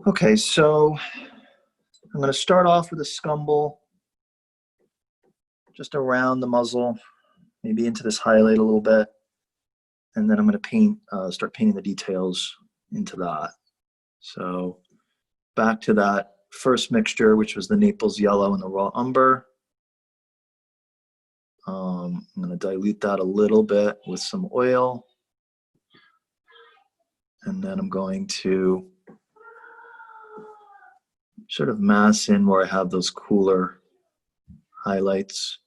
Okay, so I'm going to start off with a scumble just around the muzzle, maybe into this highlight a little bit, and then I'm going to start painting the details into that. So back to that first mixture, which was the Naples yellow and the raw umber. I'm going to dilute that a little bit with some oil, and then I'm going to sort of mass in where I have those cooler highlights.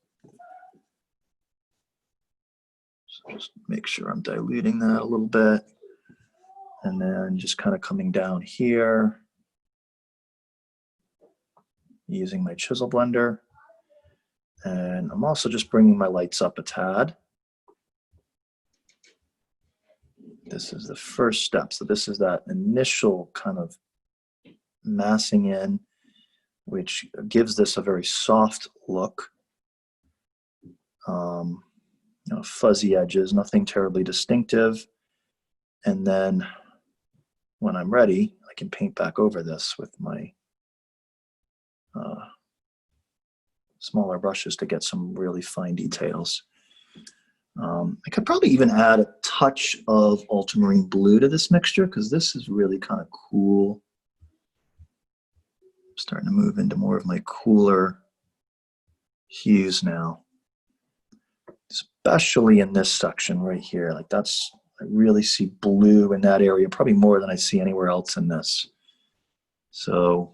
So just make sure I'm diluting that a little bit. And then just kind of coming down here, using my chisel blender. And I'm also just bringing my lights up a tad. This is the first step. So this is that initial kind of massing in, which gives this a very soft look. Fuzzy edges, nothing terribly distinctive. And then when I'm ready, I can paint back over this with my smaller brushes to get some really fine details. I could probably even add a touch of ultramarine blue to this mixture because this is really kind of cool. I'm starting to move into more of my cooler hues now, especially in this section right here. Like I really see blue in that area, probably more than I see anywhere else in this. So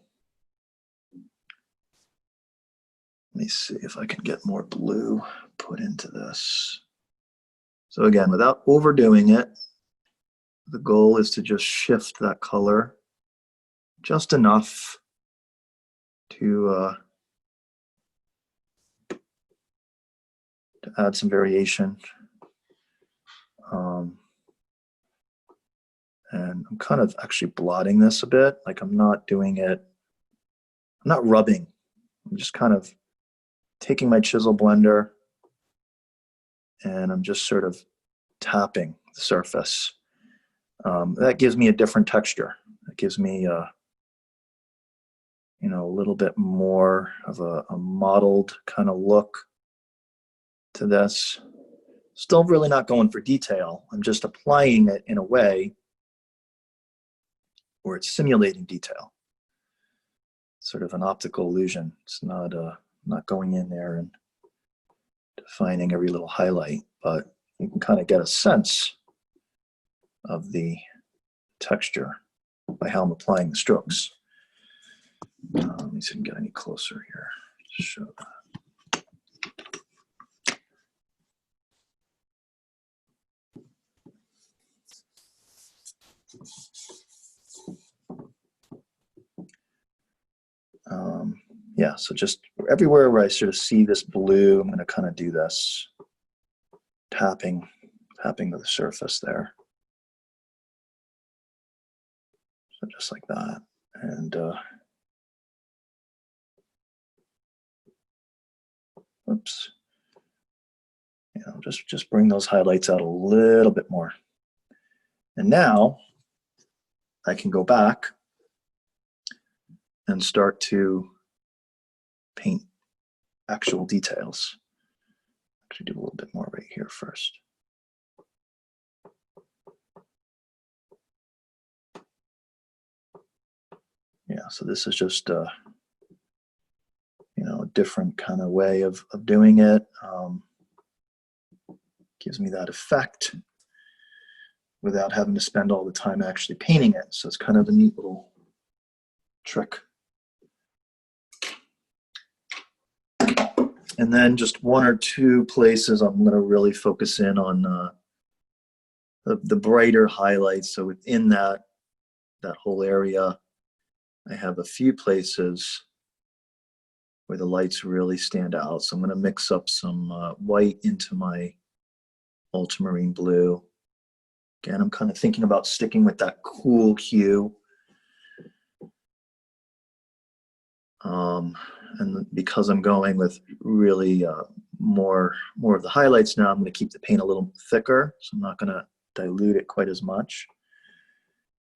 let me see if I can get more blue put into this. So again, without overdoing it, the goal is to just shift that color just enough to add some variation. And I'm kind of actually blotting this a bit. Like I'm not doing it, I'm not rubbing. I'm just kind of taking my chisel blender and I'm just sort of tapping the surface. That gives me a different texture. It gives me a little bit more of a mottled kind of look to this. Still really not going for detail. I'm just applying it in a way where it's simulating detail. Sort of an optical illusion. It's not going in there and defining every little highlight, but you can kind of get a sense of the texture by how I'm applying the strokes. Let me see if I can get any closer here to show that. Yeah, so just everywhere where I sort of see this blue, I'm going to kind of do this tapping to the surface there. So just like that. And oops. Just bring those highlights out a little bit more. And now I can go back and start to paint actual details. Actually do a little bit more right here first. Yeah, so this is just a different kind of way of doing it. Gives me that effect without having to spend all the time actually painting it. So it's kind of a neat little trick. And then just one or two places I'm going to really focus in on the brighter highlights. So within that whole area, I have a few places where the lights really stand out. So I'm going to mix up some white into my ultramarine blue. Again, I'm kind of thinking about sticking with that cool hue. And because I'm going with really more of the highlights now, I'm going to keep the paint a little thicker. So I'm not going to dilute it quite as much.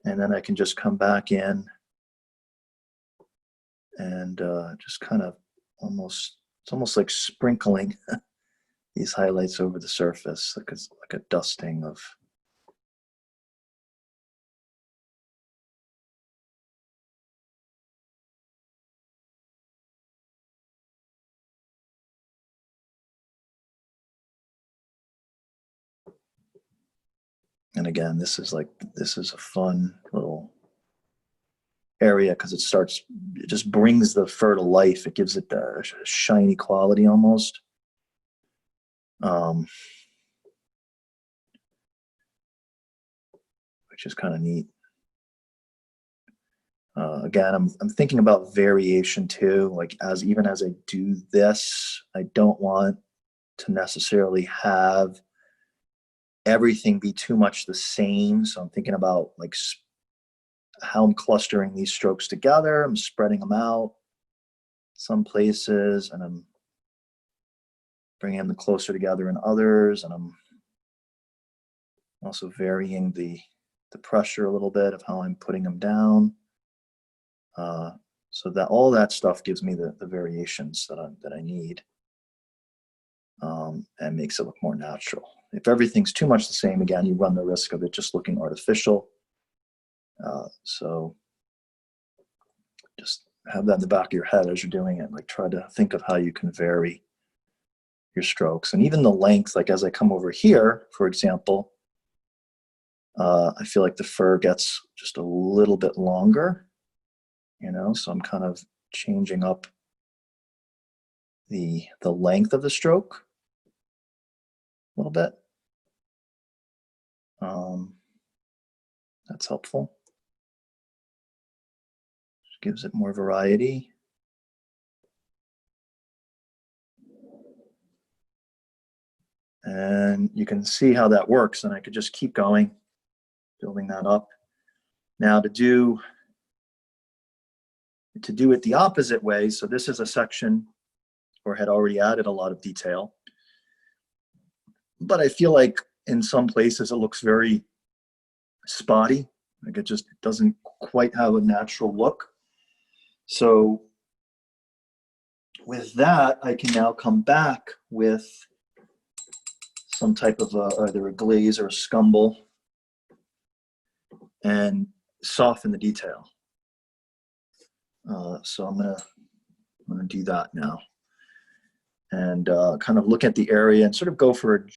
And then I can just come back in and just kind of it's almost like sprinkling these highlights over the surface, like a dusting of. And again, this is a fun little area because it just brings the fur to life. It gives it the shiny quality almost. Which is kind of neat. Again, I'm thinking about variation too. Like even as I do this, I don't want to necessarily have everything be too much the same. So I'm thinking about like how I'm clustering these strokes together. I'm spreading them out some places, and I'm bringing them closer together in others, and I'm also varying the pressure a little bit of how I'm putting them down. So that all that stuff gives me the variations that I need, and makes it look more natural. If everything's too much the same, again, you run the risk of it just looking artificial. So just have that in the back of your head as you're doing it. Like try to think of how you can vary your strokes, and even the length. Like as I come over here, for example, I feel like the fur gets just a little bit longer, so I'm kind of changing up the length of the stroke a little bit. That's helpful. Just gives it more variety. And you can see how that works, and I could just keep going, building that up. Now to do it the opposite way, so this is a section where I had already added a lot of detail, but I feel like in some places it looks very spotty. Like it just doesn't quite have a natural look. So with that, I can now come back with some type of either a glaze or a scumble and soften the detail. So I'm gonna do that now, and kind of look at the area and sort of go for